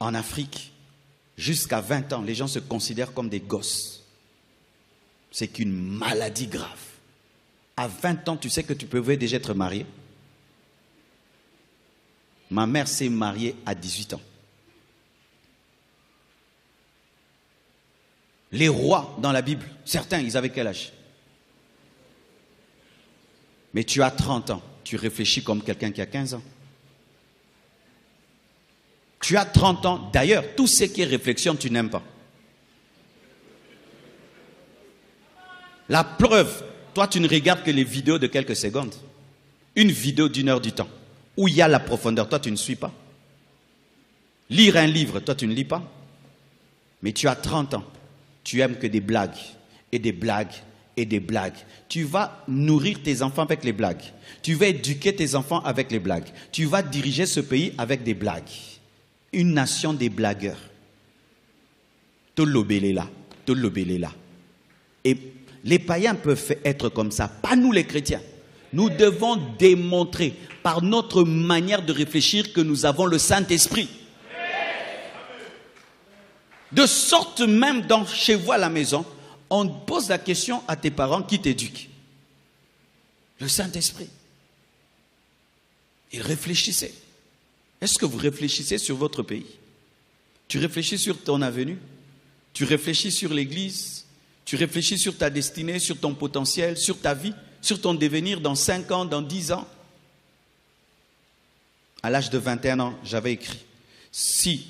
En Afrique, jusqu'à 20 ans, les gens se considèrent comme des gosses. C'est qu'une maladie grave. À 20 ans, tu sais que tu pouvais déjà être marié. Ma mère s'est mariée à 18 ans. Les rois dans la Bible, certains, ils avaient quel âge? Mais tu as 30 ans, tu réfléchis comme quelqu'un qui a 15 ans. Tu as 30 ans, d'ailleurs, tout ce qui est réflexion, tu n'aimes pas. La preuve, toi, tu ne regardes que les vidéos de quelques secondes. Une vidéo d'1 heure du temps, où il y a la profondeur, toi, tu ne suis pas. Lire un livre, toi, tu ne lis pas. Mais tu as 30 ans, tu aimes que des blagues, et des blagues, et des blagues. Tu vas nourrir tes enfants avec les blagues. Tu vas éduquer tes enfants avec les blagues. Tu vas diriger ce pays avec des blagues. Une nation des blagueurs. Tolobéléla, tolobéléla. Et les païens peuvent être comme ça, pas nous les chrétiens. Nous devons démontrer par notre manière de réfléchir que nous avons le Saint-Esprit. De sorte même chez vous à la maison, on pose la question à tes parents qui t'éduquent. Le Saint-Esprit. Et réfléchissez. Est-ce que vous réfléchissez sur votre pays? Tu réfléchis sur ton avenir? Tu réfléchis sur l'église? Tu réfléchis sur ta destinée, sur ton potentiel, sur ta vie, sur ton devenir dans 5 ans, dans 10 ans? À l'âge de 21 ans, j'avais écrit, si,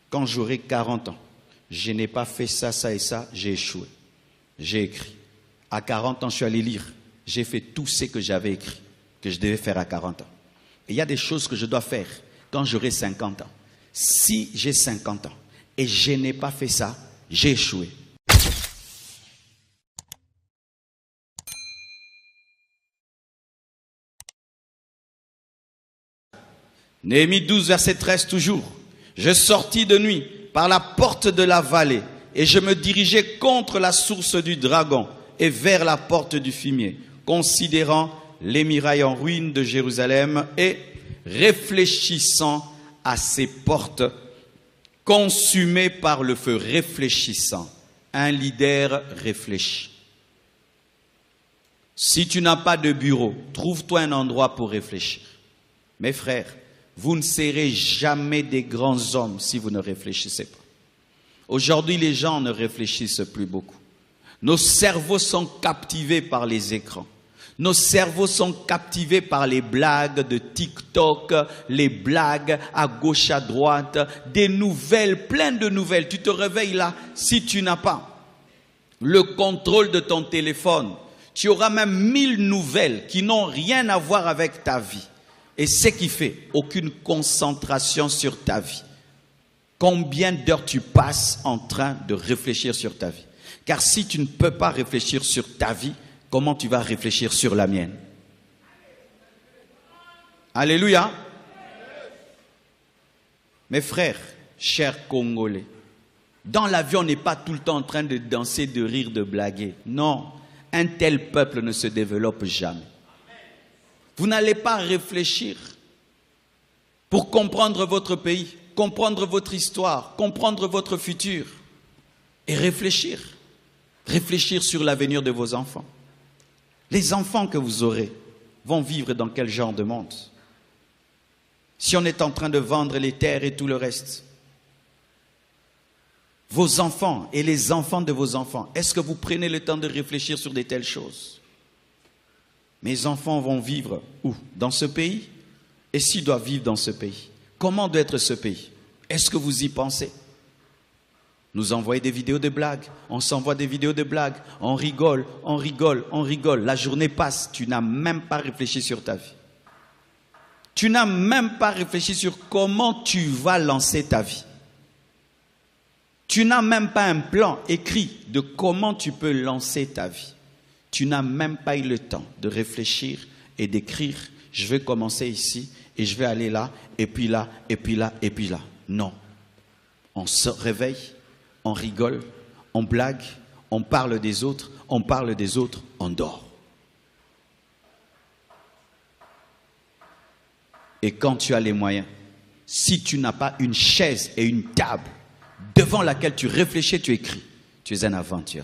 quand j'aurai 40 ans, je n'ai pas fait ça, ça et ça, j'ai échoué. J'ai écrit. À 40 ans, je suis allé lire. J'ai fait tout ce que j'avais écrit, que je devais faire à 40 ans. Et il y a des choses que je dois faire quand j'aurai 50 ans. Si j'ai 50 ans et je n'ai pas fait ça, j'ai échoué. Néhémie 12, verset 13 toujours. Je sortis de nuit par la porte de la vallée et je me dirigeais contre la source du dragon et vers la porte du fumier, considérant les murailles en ruine de Jérusalem et réfléchissant à ces portes consumées par le feu. Réfléchissant. Un leader réfléchit. Si tu n'as pas de bureau, trouve-toi un endroit pour réfléchir. Mes frères, vous ne serez jamais des grands hommes si vous ne réfléchissez pas. Aujourd'hui, les gens ne réfléchissent plus beaucoup. Nos cerveaux sont captivés par les écrans. Nos cerveaux sont captivés par les blagues de TikTok, les blagues à gauche, à droite, des nouvelles, plein de nouvelles. Tu te réveilles là, si tu n'as pas le contrôle de ton téléphone, tu auras même 1000 nouvelles qui n'ont rien à voir avec ta vie. Et ce qui fait aucune concentration sur ta vie. Combien d'heures tu passes en train de réfléchir sur ta vie? Car si tu ne peux pas réfléchir sur ta vie, comment tu vas réfléchir sur la mienne? Alléluia. Mes frères, chers Congolais, dans l'avion, on n'est pas tout le temps en train de danser, de rire, de blaguer. Non, un tel peuple ne se développe jamais. Vous n'allez pas réfléchir pour comprendre votre pays, comprendre votre histoire, comprendre votre futur et réfléchir. Réfléchir sur l'avenir de vos enfants. Les enfants que vous aurez vont vivre dans quel genre de monde? Si on est en train de vendre les terres et tout le reste, vos enfants et les enfants de vos enfants, est-ce que vous prenez le temps de réfléchir sur de telles choses? Mes enfants vont vivre où? Dans ce pays? Et s'ils doivent vivre dans ce pays, comment doit être ce pays? Est-ce que vous y pensez? Nous envoyons des vidéos de blagues, on s'envoie des vidéos de blagues, on rigole, on rigole, on rigole. La journée passe, tu n'as même pas réfléchi sur ta vie. Tu n'as même pas réfléchi sur comment tu vas lancer ta vie. Tu n'as même pas un plan écrit de comment tu peux lancer ta vie. Tu n'as même pas eu le temps de réfléchir et d'écrire, je vais commencer ici et je vais aller là, et puis là, et puis là, et puis là. Non. On se réveille, on rigole, on blague, on parle des autres, on dort. Et quand tu as les moyens, Si tu n'as pas une chaise et une table devant laquelle tu réfléchis, tu écris, tu es un aventurier.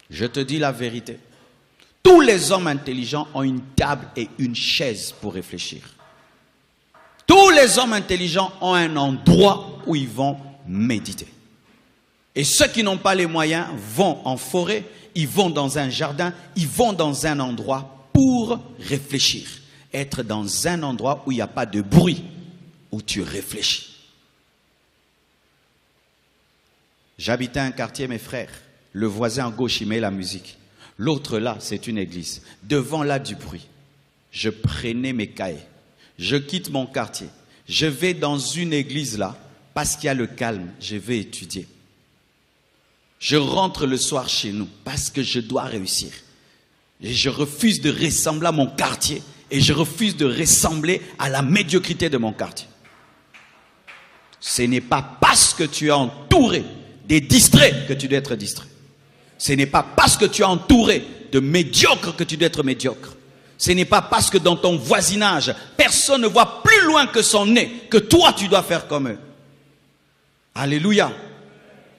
Je te dis la vérité. Tous les hommes intelligents ont une table et une chaise pour réfléchir. Tous les hommes intelligents ont un endroit où ils vont méditer. Et ceux qui n'ont pas les moyens vont en forêt, ils vont dans un jardin, ils vont dans un endroit pour réfléchir. Être dans un endroit où il n'y a pas de bruit, où tu réfléchis. J'habitais un quartier, mes frères. Le voisin à gauche, il met la musique. L'autre là, c'est une église. Devant là, du bruit. Je prenais mes cahiers. Je quitte mon quartier. Je vais dans une église là, parce qu'il y a le calme. Je vais étudier. Je rentre le soir chez nous, parce que je dois réussir. Et je refuse de ressembler à mon quartier. Et je refuse de ressembler à la médiocrité de mon quartier. Ce n'est pas parce que tu es entouré des distraits que tu dois être distrait. Ce n'est pas parce que tu es entouré de médiocres que tu dois être médiocre. Ce n'est pas parce que dans ton voisinage, personne ne voit plus loin que son nez, que toi tu dois faire comme eux. Alléluia.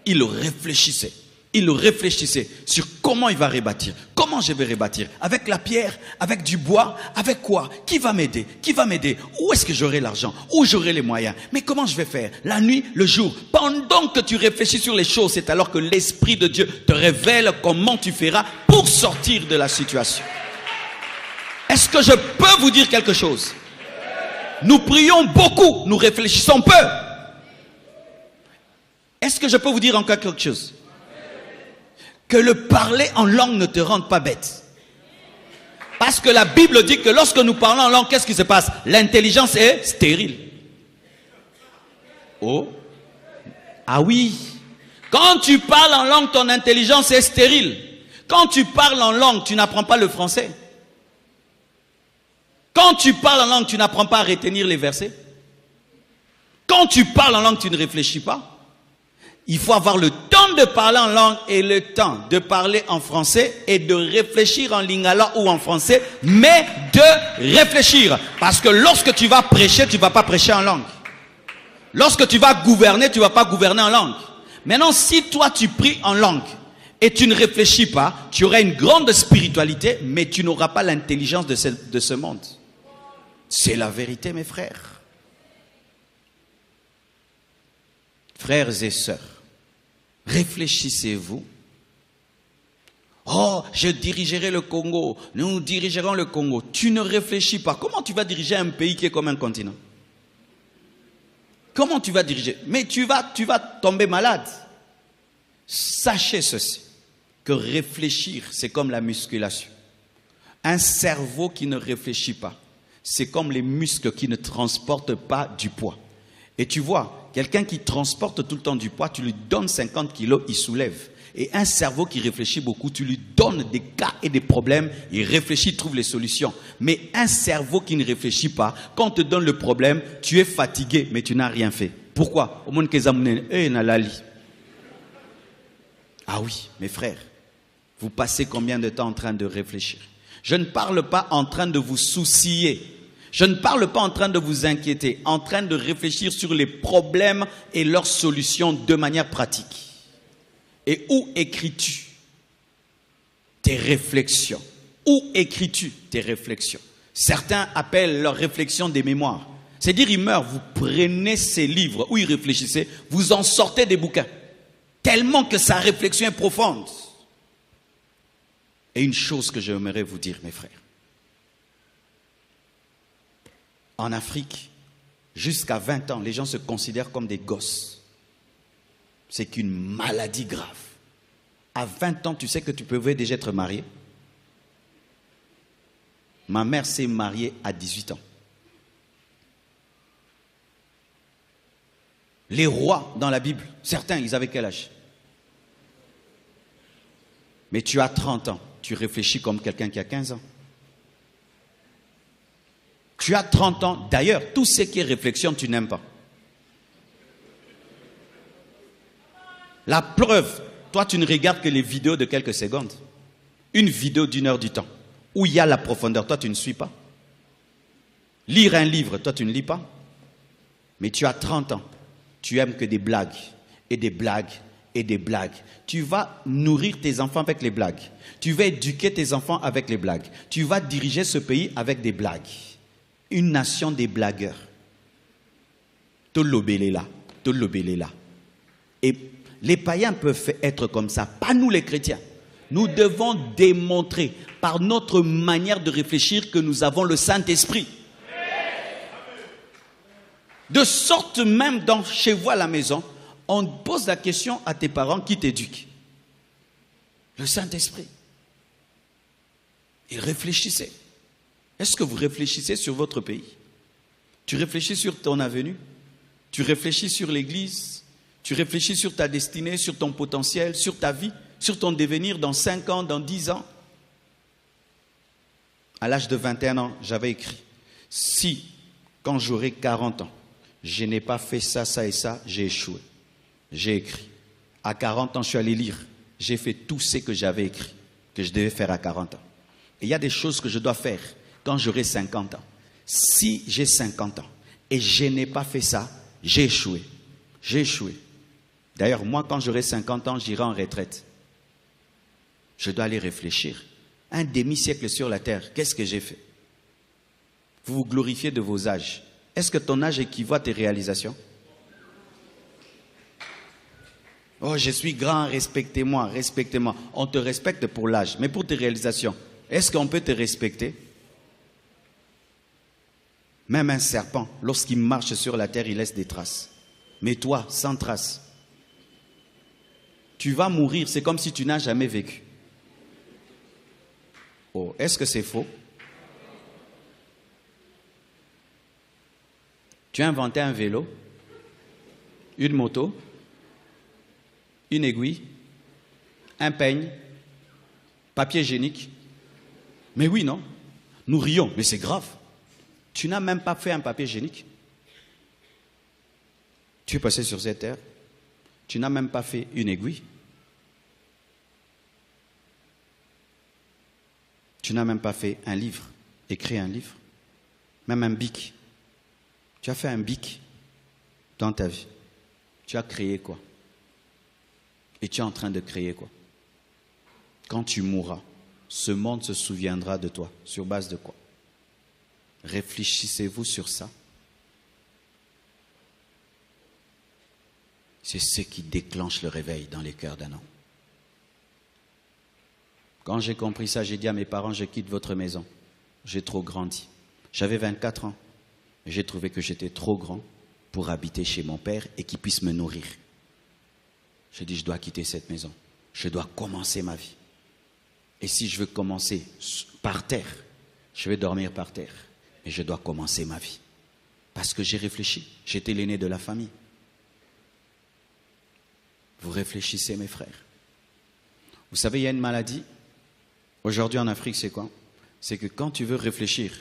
Il réfléchissait. Il réfléchissait sur comment il va rebâtir. Comment je vais rebâtir? Avec la pierre? Avec du bois? Avec quoi? Qui va m'aider? Qui va m'aider? Où est-ce que j'aurai l'argent? Où j'aurai les moyens? Mais comment je vais faire? La nuit, le jour? Pendant que tu réfléchis sur les choses, c'est alors que l'Esprit de Dieu te révèle comment tu feras pour sortir de la situation. Est-ce que je peux vous dire quelque chose? Nous prions beaucoup, nous réfléchissons peu. Est-ce que je peux vous dire encore quelque chose? Que le parler en langue ne te rende pas bête. Parce que la Bible dit que lorsque nous parlons en langue, qu'est-ce qui se passe? L'intelligence est stérile. Oh. Ah oui. Quand tu parles en langue, ton intelligence est stérile. Quand tu parles en langue, tu n'apprends pas le français. Quand tu parles en langue, tu n'apprends pas à retenir les versets. Quand tu parles en langue, tu ne réfléchis pas. Il faut avoir le temps de parler en langue et le temps de parler en français et de réfléchir en lingala ou en français, mais de réfléchir. Parce que lorsque tu vas prêcher, tu ne vas pas prêcher en langue. Lorsque tu vas gouverner, tu ne vas pas gouverner en langue. Maintenant, si toi tu pries en langue et tu ne réfléchis pas, tu auras une grande spiritualité, mais tu n'auras pas l'intelligence de ce monde. C'est la vérité, mes frères. Frères et sœurs, réfléchissez-vous. Oh, je dirigerai le Congo. Nous dirigerons le Congo. Tu ne réfléchis pas. Comment tu vas diriger un pays qui est comme un continent? Comment tu vas diriger? Mais tu vas tomber malade. Sachez ceci, que réfléchir, c'est comme la musculation. Un cerveau qui ne réfléchit pas, c'est comme les muscles qui ne transportent pas du poids. Et tu vois, quelqu'un qui transporte tout le temps du poids, tu lui donnes 50 kilos, il soulève. Et un cerveau qui réfléchit beaucoup, tu lui donnes des cas et des problèmes, il réfléchit, il trouve les solutions. Mais un cerveau qui ne réfléchit pas, quand on te donne le problème, tu es fatigué, mais tu n'as rien fait. Pourquoi? Ah oui, mes frères, vous passez combien de temps en train de réfléchir? Je ne parle pas en train de vous soucier. Je ne parle pas en train de vous inquiéter, en train de réfléchir sur les problèmes et leurs solutions de manière pratique. Et où écris-tu tes réflexions? Où écris-tu tes réflexions? Certains appellent leurs réflexions des mémoires. C'est-à-dire, ils meurent, vous prenez ces livres où ils réfléchissaient, vous en sortez des bouquins. Tellement que sa réflexion est profonde. Et une chose que j'aimerais vous dire, mes frères. En Afrique, jusqu'à 20 ans, les gens se considèrent comme des gosses. C'est qu'une maladie grave. À 20 ans, tu sais que tu pouvais déjà être marié. Ma mère s'est mariée à 18 ans. Les rois dans la Bible, certains, ils avaient quel âge? Mais tu as 30 ans, tu réfléchis comme quelqu'un qui a 15 ans. Tu as 30 ans, d'ailleurs, tout ce qui est réflexion, tu n'aimes pas. La preuve, toi tu ne regardes que les vidéos de quelques secondes. Une vidéo d'1 heure du temps, où il y a la profondeur, toi tu ne suis pas. Lire un livre, toi tu ne lis pas. Mais tu as 30 ans. Tu aimes que des blagues et des blagues et des blagues. Tu vas nourrir tes enfants avec les blagues. Tu vas éduquer tes enfants avec les blagues. Tu vas diriger ce pays avec des blagues. Une nation des blagueurs. Tolobéléla. Et les païens peuvent être comme ça, pas nous les chrétiens. Nous devons démontrer par notre manière de réfléchir que nous avons le Saint-Esprit. De sorte même chez vous à la maison, on pose la question à tes parents qui t'éduquent. Le Saint-Esprit. Et réfléchissez. Est-ce que vous réfléchissez sur votre pays? Tu réfléchis sur ton avenir? Tu réfléchis sur l'église? Tu réfléchis sur ta destinée, sur ton potentiel, sur ta vie, sur ton devenir dans 5 ans, dans 10 ans? À l'âge de 21 ans, j'avais écrit, si, quand j'aurai 40 ans, je n'ai pas fait ça, ça et ça, j'ai échoué. J'ai écrit. À 40 ans, je suis allé lire. J'ai fait tout ce que j'avais écrit, que je devais faire à 40 ans. Et il y a des choses que je dois faire quand j'aurai 50 ans. Si j'ai 50 ans et je n'ai pas fait ça, j'ai échoué. J'ai échoué. D'ailleurs, moi, quand j'aurai 50 ans, j'irai en retraite. Je dois aller réfléchir. Un demi-siècle sur la terre, qu'est-ce que j'ai fait? Vous vous glorifiez de vos âges. Est-ce que ton âge équivaut à tes réalisations? Oh, je suis grand, respectez-moi, respectez-moi. On te respecte pour l'âge, mais pour tes réalisations, est-ce qu'on peut te respecter? Même un serpent, lorsqu'il marche sur la terre, il laisse des traces. Mais toi, sans traces. Tu vas mourir, c'est comme si tu n'as jamais vécu. Oh, est-ce que c'est faux? Tu as inventé un vélo, une moto, une aiguille, un peigne, papier hygiénique. Mais oui, non? Nous rions, mais c'est grave. Tu n'as même pas fait un papier hygiénique. Tu es passé sur cette terre. Tu n'as même pas fait une aiguille. Tu n'as même pas fait un livre, écrit un livre. Même un bic. Tu as fait un bic dans ta vie. Tu as créé quoi? Et tu es en train de créer quoi? Quand tu mourras, ce monde se souviendra de toi. Sur base de quoi? Réfléchissez-vous sur ça. C'est ce qui déclenche le réveil dans les cœurs d'un homme. Quand j'ai compris ça, j'ai dit à mes parents, je quitte votre maison. J'ai trop grandi. J'avais 24 ans. J'ai trouvé que j'étais trop grand pour habiter chez mon père et qu'il puisse me nourrir. J'ai dit, je dois quitter cette maison. Je dois commencer ma vie. Et si je veux commencer par terre, je vais dormir par terre. Mais je dois commencer ma vie. Parce que j'ai réfléchi. J'étais l'aîné de la famille. Vous réfléchissez, mes frères. Vous savez, il y a une maladie. Aujourd'hui en Afrique, c'est quoi? C'est que quand tu veux réfléchir,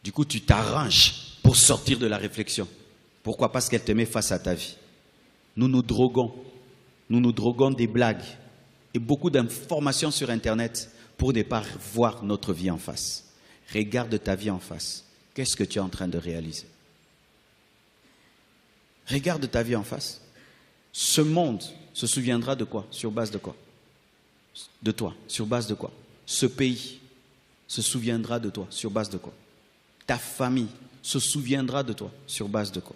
du coup, tu t'arranges pour sortir de la réflexion. Pourquoi? Parce qu'elle te met face à ta vie. Nous nous droguons. Nous nous droguons des blagues et beaucoup d'informations sur Internet pour ne pas voir notre vie en face. Regarde ta vie en face. Qu'est-ce que tu es en train de réaliser? Regarde ta vie en face. Ce monde se souviendra de quoi? Sur base de quoi? De toi. Sur base de quoi? Ce pays se souviendra de toi. Sur base de quoi? Ta famille se souviendra de toi. Sur base de quoi?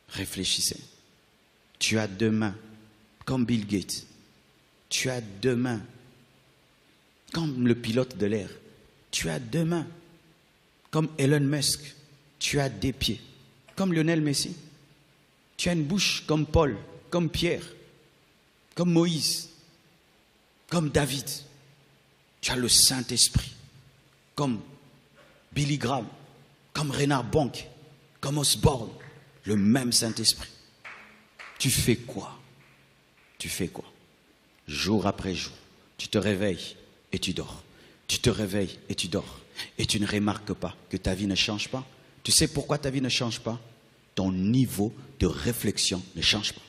Réfléchissez. Tu as deux mains, comme Bill Gates. Tu as deux mains, comme le pilote de l'air. Tu as deux mains, comme Elon Musk. Tu as des pieds, comme Lionel Messi. Tu as une bouche comme Paul, comme Pierre, comme Moïse, comme David. Tu as le Saint-Esprit, comme Billy Graham, comme Reinhard Bonk, comme Osborne, le même Saint-Esprit. Tu fais quoi? Tu fais quoi? Jour après jour, tu te réveilles et tu dors. Tu te réveilles et tu dors. Et tu ne remarques pas que ta vie ne change pas. Tu sais pourquoi ta vie ne change pas? Ton niveau de réflexion ne change pas.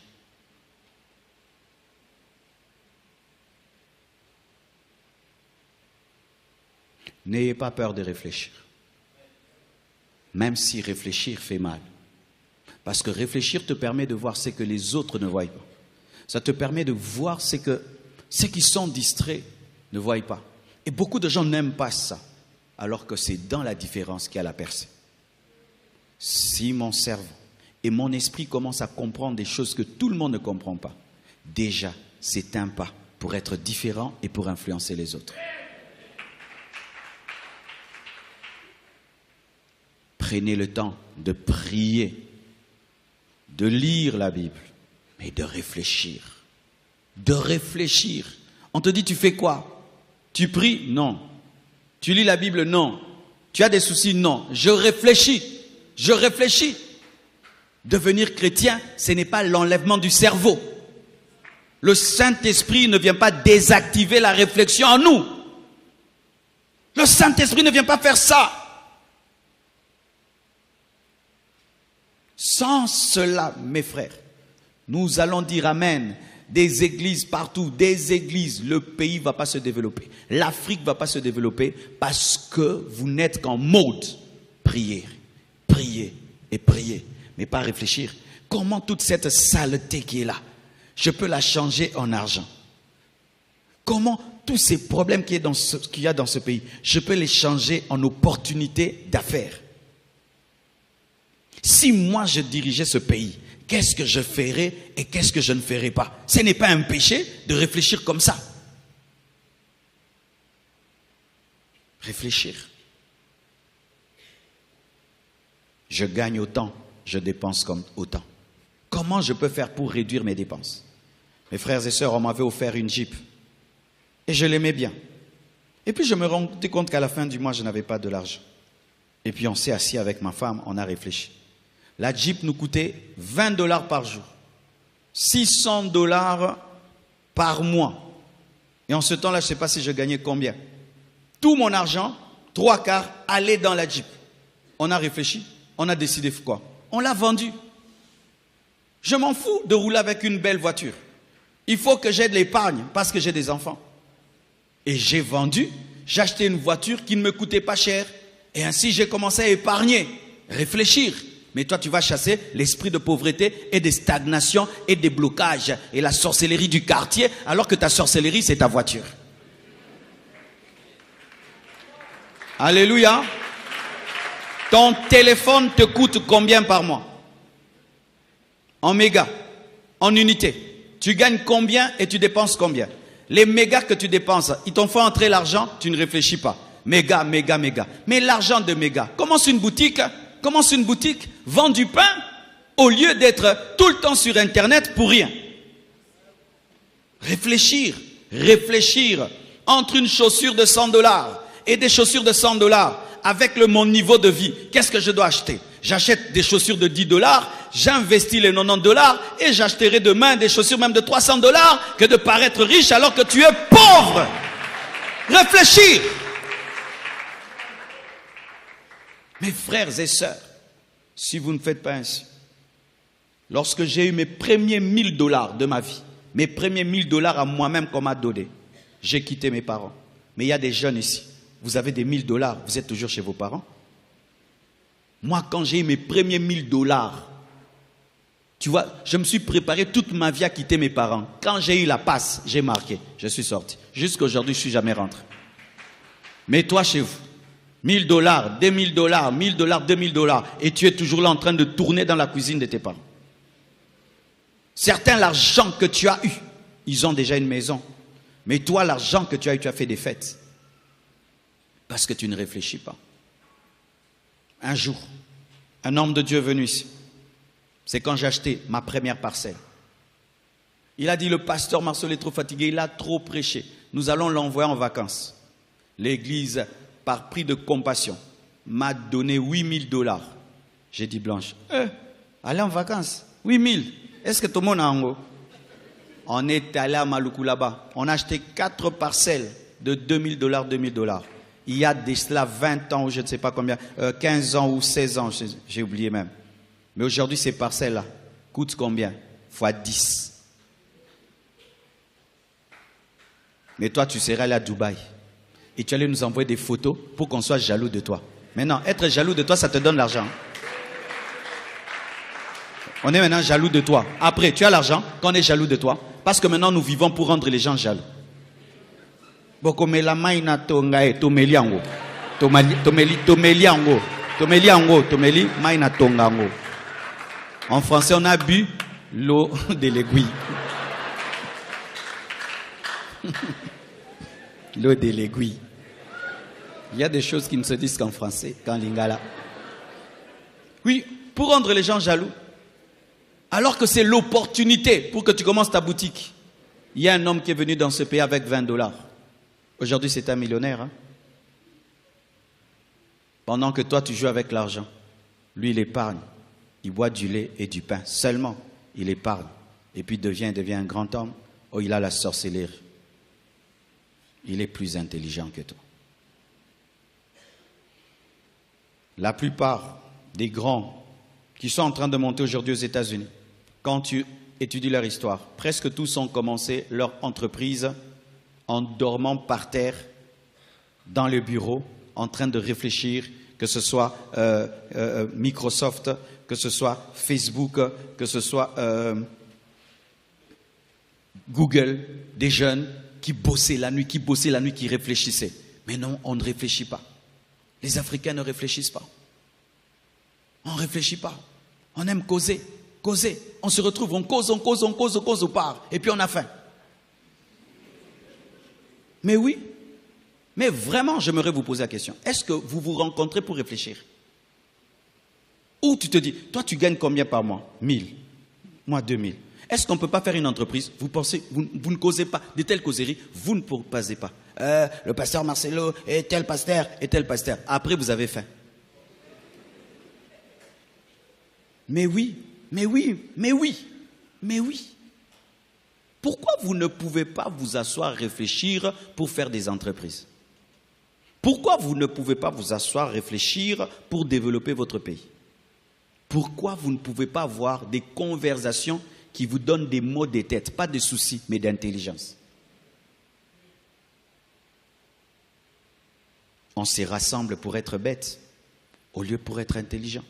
N'ayez pas peur de réfléchir. Même si réfléchir fait mal. Parce que réfléchir te permet de voir ce que les autres ne voient pas. Ça te permet de voir ce que ceux qui sont distraits ne voient pas. Et beaucoup de gens n'aiment pas ça. Alors que c'est dans la différence qu'il y a la percée. Si mon cerveau et mon esprit commencent à comprendre des choses que tout le monde ne comprend pas, déjà, c'est un pas pour être différent et pour influencer les autres. Prenez le temps de prier, de lire la Bible, mais de réfléchir. De réfléchir. On te dit, tu fais quoi? Tu pries? Non. Tu lis la Bible? Non. Tu as des soucis? Non. Je réfléchis. Je réfléchis. Devenir chrétien, ce n'est pas l'enlèvement du cerveau. Le Saint-Esprit ne vient pas désactiver la réflexion en nous. Le Saint-Esprit ne vient pas faire ça. Sans cela, mes frères, nous allons dire amen. Des églises partout, des églises, le pays ne va pas se développer. L'Afrique ne va pas se développer parce que vous n'êtes qu'en mode prier, prier et prier, mais pas réfléchir. Comment toute cette saleté qui est là, je peux la changer en argent? Comment tous ces problèmes qu'il y a dans ce pays, je peux les changer en opportunités d'affaires? Si moi je dirigeais ce pays, qu'est-ce que je ferais et qu'est-ce que je ne ferais pas? Ce n'est pas un péché de réfléchir comme ça. Réfléchir. Je gagne autant, je dépense comme autant. Comment je peux faire pour réduire mes dépenses? Mes frères et sœurs, on m'avait offert une Jeep. Et je l'aimais bien. Et puis je me rendais compte qu'à la fin du mois, je n'avais pas de l'argent. Et puis on s'est assis avec ma femme, on a réfléchi. La Jeep nous coûtait $20 par jour. $600 par mois. Et en ce temps-là, je ne sais pas si je gagnais combien. Tout mon argent, 3/4, allait dans la Jeep. On a réfléchi, on a décidé quoi? On l'a vendue. Je m'en fous de rouler avec une belle voiture. Il faut que j'ai de l'épargne parce que j'ai des enfants. Et j'ai vendu, j'ai acheté une voiture qui ne me coûtait pas cher. Et ainsi, j'ai commencé à épargner, réfléchir. Mais toi, tu vas chasser l'esprit de pauvreté et de stagnation et des blocages et la sorcellerie du quartier, alors que ta sorcellerie, c'est ta voiture. Alléluia. Ton téléphone te coûte combien par mois? En mégas, en unités. Tu gagnes combien et tu dépenses combien? Les mégas que tu dépenses, ils t'ont fait entrer l'argent, tu ne réfléchis pas. Méga, méga, méga. Mais l'argent de méga, commence une boutique, vend du pain, au lieu d'être tout le temps sur Internet pour rien. Réfléchir, réfléchir. Entre une chaussure de $100 et des chaussures de $100, avec mon niveau de vie, qu'est-ce que je dois acheter? J'achète des chaussures de $10, j'investis les $90 et j'achèterai demain des chaussures même de $300 que de paraître riche alors que tu es pauvre. Réfléchir. Mes frères et sœurs, si vous ne faites pas ainsi, lorsque j'ai eu mes premiers $1000 de ma vie, mes premiers $1000 à moi-même qu'on m'a donné, j'ai quitté mes parents. Mais il y a des jeunes ici, vous avez des $1000, vous êtes toujours chez vos parents. Moi, quand j'ai eu mes premiers $1000, tu vois, je me suis préparé toute ma vie à quitter mes parents. Quand j'ai eu la passe, j'ai marqué, je suis sorti. Jusqu'à aujourd'hui, je ne suis jamais rentré. Mais toi, chez vous, $1000, $2000, $1000, $2000, et tu es toujours là en train de tourner dans la cuisine de tes parents. Certains, l'argent que tu as eu, ils ont déjà une maison. Mais toi, l'argent que tu as eu, tu as fait des fêtes. Parce que tu ne réfléchis pas. Un jour, un homme de Dieu est venu ici. C'est quand j'ai acheté ma première parcelle. Il a dit, le pasteur Marceau est trop fatigué, il a trop prêché. Nous allons l'envoyer en vacances. L'église, par prix de compassion, m'a donné $8000. J'ai dit, Blanche, allez en vacances, 8000. Est-ce que tout le monde a en haut? On est allé à Maluku là-bas. On a acheté 4 parcelles de $2000, $2000. Il y a de cela 20 ans ou je ne sais pas combien, 15 ans ou 16 ans, j'ai oublié même. Mais aujourd'hui, ces parcelles-là coûtent combien? Fois 10. Mais toi, tu serais allé à Dubaï. Et tu allais nous envoyer des photos pour qu'on soit jaloux de toi. Maintenant, être jaloux de toi, ça te donne l'argent. On est maintenant jaloux de toi. Après, tu as l'argent quand on est jaloux de toi. Parce que maintenant, nous vivons pour rendre les gens jaloux. En français, on a bu l'eau de l'aiguille. L'eau de l'aiguille. Il y a des choses qui ne se disent qu'en français, qu'en lingala. Oui, pour rendre les gens jaloux. Alors que c'est l'opportunité pour que tu commences ta boutique. Il y a un homme qui est venu dans ce pays avec $20. Aujourd'hui, c'est un millionnaire. Hein? Pendant que toi, tu joues avec l'argent. Lui, il épargne. Il boit du lait et du pain. Seulement, il épargne. Et puis, il devient un grand homme. Oh, il a la sorcellerie. Il est plus intelligent que toi. La plupart des grands qui sont en train de monter aujourd'hui aux États-Unis, quand tu étudies leur histoire, presque tous ont commencé leur entreprise en dormant par terre dans le bureau, en train de réfléchir, que ce soit Microsoft, que ce soit Facebook, que ce soit Google, des jeunes qui bossaient la nuit, qui réfléchissaient. Mais non, on ne réfléchit pas. Les Africains ne réfléchissent pas. On ne réfléchit pas. On aime causer. On se retrouve, on cause au part. Et puis on a faim. Mais oui. Mais vraiment, j'aimerais vous poser la question. Est-ce que vous vous rencontrez pour réfléchir? Ou tu te dis, toi tu gagnes combien par mois? 1000. Moi 2000. Est-ce qu'on ne peut pas faire une entreprise? Vous pensez, vous ne causez pas de telles causeries, vous ne proposez pas. Le pasteur Marcelo et tel pasteur et tel pasteur. Après, vous avez faim. Mais oui. Pourquoi vous ne pouvez pas vous asseoir, réfléchir pour faire des entreprises? Pourquoi vous ne pouvez pas vous asseoir, réfléchir pour développer votre pays? Pourquoi vous ne pouvez pas avoir des conversations qui vous donnent des mots de tête, pas de soucis, mais d'intelligence? On se rassemble pour être bêtes, au lieu pour être intelligents.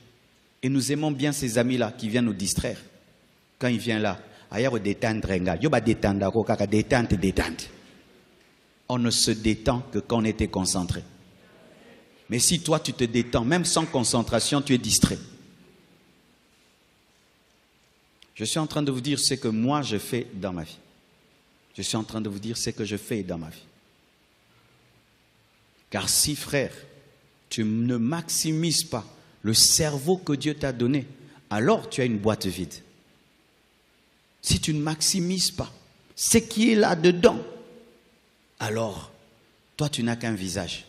Et nous aimons bien ces amis-là qui viennent nous distraire. Quand ils viennent là, on ne se détend que quand on était concentré. Mais si toi tu te détends, même sans concentration, tu es distrait. Je suis en train de vous dire ce que moi je fais dans ma vie. Je suis en train de vous dire ce que je fais dans ma vie. Car si, frère, tu ne maximises pas le cerveau que Dieu t'a donné, alors tu as une boîte vide. Si tu ne maximises pas ce qui est là-dedans, alors toi tu n'as qu'un visage.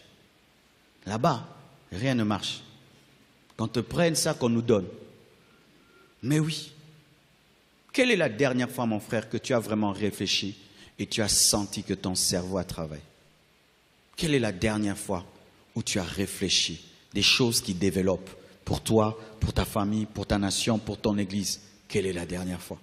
Là-bas, rien ne marche. Qu'on te prenne ça qu'on nous donne. Mais oui. Quelle est la dernière fois, mon frère, que tu as vraiment réfléchi et tu as senti que ton cerveau a travaillé? Quelle est la dernière fois où tu as réfléchi des choses qui développent pour toi, pour ta famille, pour ta nation, pour ton église? Quelle est la dernière fois?